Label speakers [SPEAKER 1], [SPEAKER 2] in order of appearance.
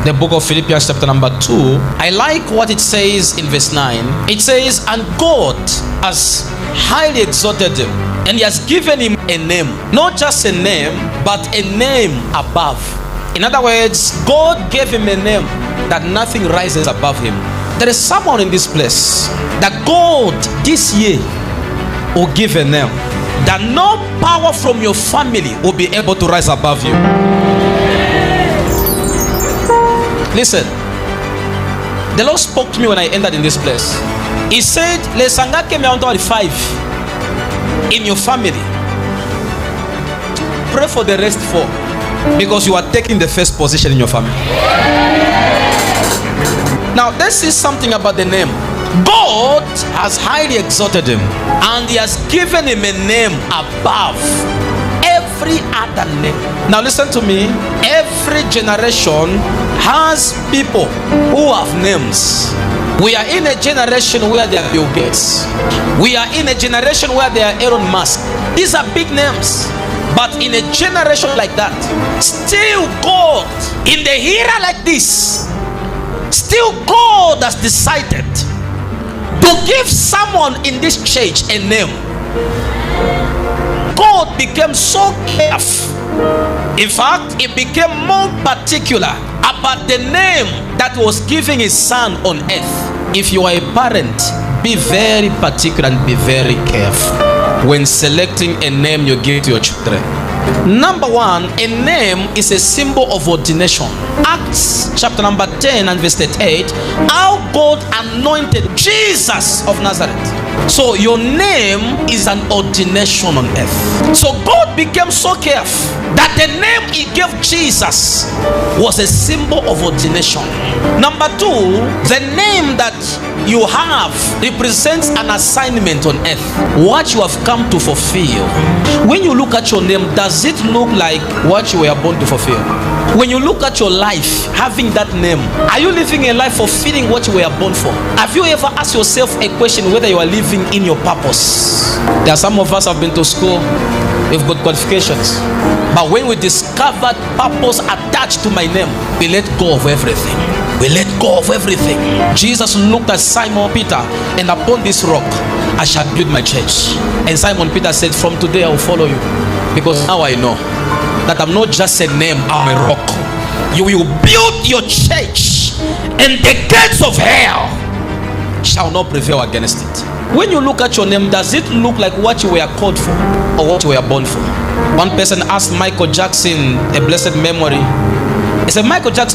[SPEAKER 1] The book of Philippians chapter number 2. I like what it says in verse 9. It says, and God has highly exalted him, and he has given him a name. Not just a name, but a name above. In other words, God gave him a name that nothing rises above him. There is someone in this place that God this year will give a name that no power from your family will be able to rise above you. Listen, the Lord spoke to me when I entered in this place. He said, lesangake meonto 5 in your family. Pray for the rest 4, because you are taking the first position in your family. Now, this is something about the name. God has highly exalted him, and he has given him a name above every other name. Now listen to me. Every generation has people who have names. We are in a generation where there are Bill Gates. We are in a generation where there are Elon Musk. These are big names. But in a generation like that, still God, in the era like this, still God has decided to give someone in this church a name. God became so careful. In fact, he became more particular about the name that was giving his son on earth. If you are a parent, be very particular and be very careful when selecting a name you give to your children. Number 1, a name is a symbol of ordination. Acts chapter number 10 and verse 38, how God anointed Jesus of Nazareth. So your name is an ordination on earth. So God became so careful that the name he gave Jesus was a symbol of ordination. Number 2, the name that you have represents an assignment on earth, what you have come to fulfill. When you look at your name, does it look like what you were born to fulfill? When you look at your life, having that name, are you living a life fulfilling what you were born for? Have you ever asked yourself a question whether you are living in your purpose? There are some of us have been to school, we've got qualifications, but when we discovered purpose attached to my name, we let go of everything. We let go of everything. Jesus looked at Simon Peter, and upon this rock I shall build my church. And Simon Peter said, from today I will follow you, because now I know that I'm not just a name, I'm a rock. You will build your church, and the gates of hell shall not prevail against it. When you look at your name, does it look like what you were called for or what you were born for? One person asked Michael Jackson, a blessed memory, he said, Michael Jackson,